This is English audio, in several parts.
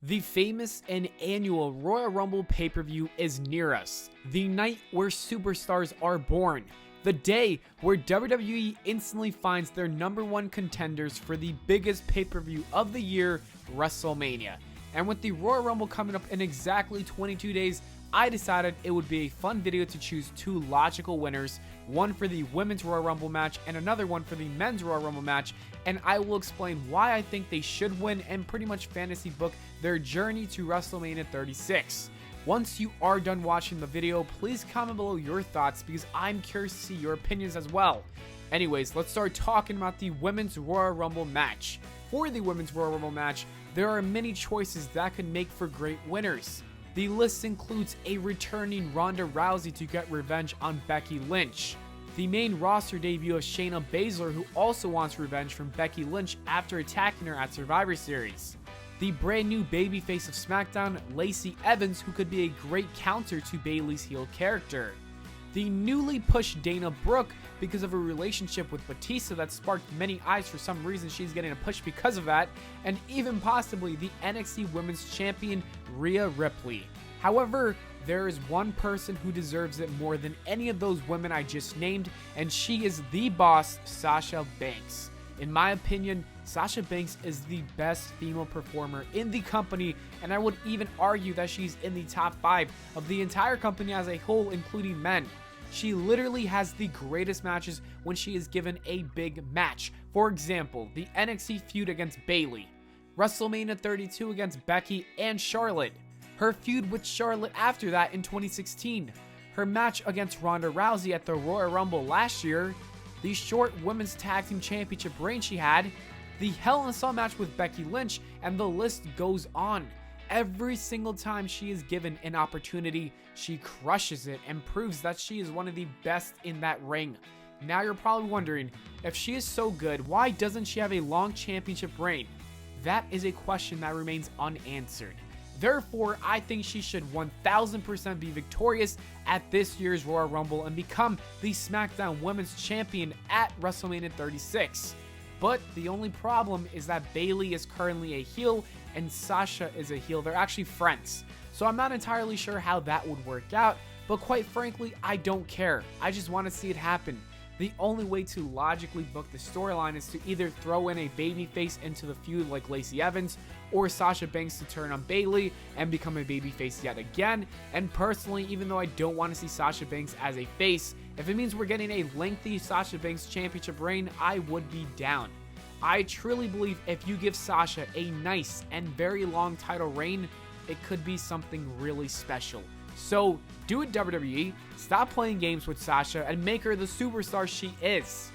The famous and annual Royal Rumble pay-per-view is near us. The night where superstars are born. The day where WWE instantly finds their #1 contenders for the biggest pay-per-view of the year, WrestleMania. And with the Royal Rumble coming up in exactly 22 days, I decided it would be a fun video to choose two logical winners, one for the Women's Royal Rumble match and another one for the Men's Royal Rumble match, and I will explain why I think they should win and pretty much fantasy book their journey to WrestleMania 36. Once you are done watching the video, please comment below your thoughts because I'm curious to see your opinions as well. Anyways, let's start talking about the Women's Royal Rumble match. For the Women's Royal Rumble match, there are many choices that could make for great winners. The list includes a returning Ronda Rousey to get revenge on Becky Lynch, the main roster debut of Shayna Baszler, who also wants revenge from Becky Lynch after attacking her at Survivor Series, the brand new babyface of SmackDown, Lacey Evans, who could be a great counter to Bayley's heel character, the newly pushed Dana Brooke because of a relationship with Batista that sparked many eyes. For some reason she's getting a push because of that, and even possibly the NXT Women's Champion Rhea Ripley. However, there is one person who deserves it more than any of those women I just named, and she is the boss, Sasha Banks. In my opinion, Sasha Banks is the best female performer in the company, and I would even argue that she's in the top 5 of the entire company as a whole, including men. She literally has the greatest matches when she is given a big match. For example, the NXT feud against Bayley, WrestleMania 32 against Becky and Charlotte, her feud with Charlotte after that in 2016, her match against Ronda Rousey at the Royal Rumble last year, the short women's tag team championship reign she had, the Hell in a Cell match with Becky Lynch, and the list goes on. Every single time she is given an opportunity, she crushes it and proves that she is one of the best in that ring. Now you're probably wondering, if she is so good, why doesn't she have a long championship reign? That is a question that remains unanswered. Therefore, I think she should 1000% be victorious at this year's Royal Rumble and become the SmackDown Women's Champion at WrestleMania 36. But the only problem is that Bayley is currently a heel and Sasha is a heel. They're actually friends. So I'm not entirely sure how that would work out, but quite frankly, I don't care. I just want to see it happen. The only way to logically book the storyline is to either throw in a babyface into the feud like Lacey Evans, or Sasha Banks to turn on Bayley and become a babyface yet again. And personally, even though I don't want to see Sasha Banks as a face, if it means we're getting a lengthy Sasha Banks championship reign, I would be down. I truly believe if you give Sasha a nice and very long title reign, it could be something really special. So do it, WWE. Stop playing games with Sasha and make her the superstar she is.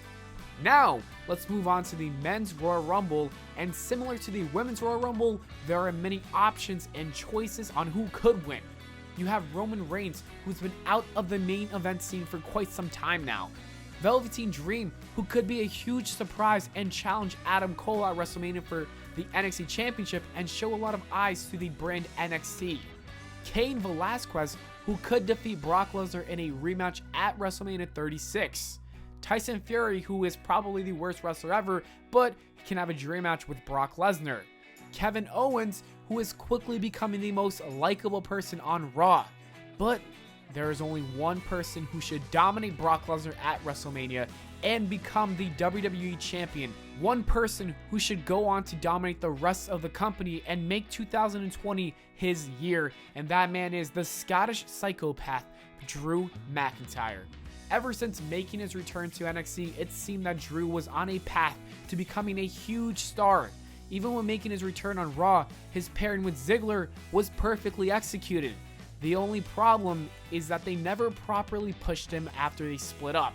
Now, let's move on to the Men's Royal Rumble, and similar to the Women's Royal Rumble, there are many options and choices on who could win. You have Roman Reigns, who's been out of the main event scene for quite some time now. Velveteen Dream, who could be a huge surprise and challenge Adam Cole at WrestleMania for the NXT Championship and show a lot of eyes to the brand NXT. Cain Velasquez, who could defeat Brock Lesnar in a rematch at WrestleMania 36. Tyson Fury, who is probably the worst wrestler ever, but can have a dream match with Brock Lesnar. Kevin Owens, who is quickly becoming the most likable person on Raw. But there is only one person who should dominate Brock Lesnar at WrestleMania and become the WWE Champion. One person who should go on to dominate the rest of the company and make 2020 his year, and that man is the Scottish psychopath, Drew McIntyre. Ever since making his return to NXT, it seemed that Drew was on a path to becoming a huge star. Even when making his return on Raw, his pairing with Ziggler was perfectly executed. The only problem is that they never properly pushed him after they split up.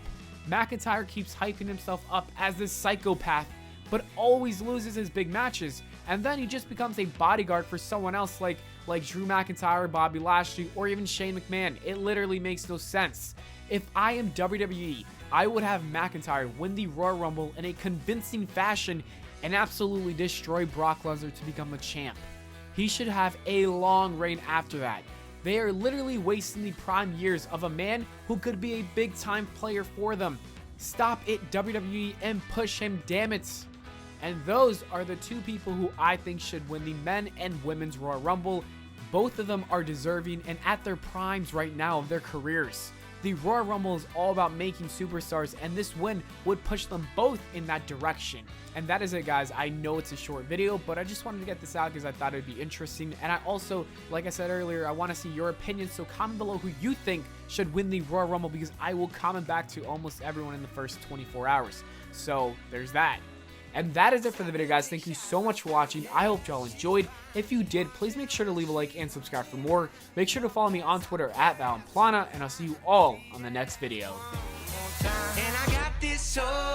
McIntyre keeps hyping himself up as this psychopath, but always loses his big matches, and then he just becomes a bodyguard for someone else like Drew McIntyre, Bobby Lashley, or even Shane McMahon. It literally makes no sense. If I am WWE, I would have McIntyre win the Royal Rumble in a convincing fashion and absolutely destroy Brock Lesnar to become the champ. He should have a long reign after that. They are literally wasting the prime years of a man who could be a big time player for them. Stop it, WWE, and push him, damn it. And those are the two people who I think should win the men and women's Royal Rumble. Both of them are deserving and at their primes right now of their careers. The Royal Rumble is all about making superstars, and this win would push them both in that direction. And that is it, guys. I know it's a short video, but I just wanted to get this out because I thought it would be interesting. And I also, like I said earlier, I want to see your opinions, so comment below who you think should win the Royal Rumble, because I will comment back to almost everyone in the first 24 hours. So there's that. And that is it for the video, guys. Thank you so much for watching. I hope y'all enjoyed. If you did, please make sure to leave a like and subscribe for more. Make sure to follow me on Twitter at Pllana, and I'll see you all on the next video. And I got this soul.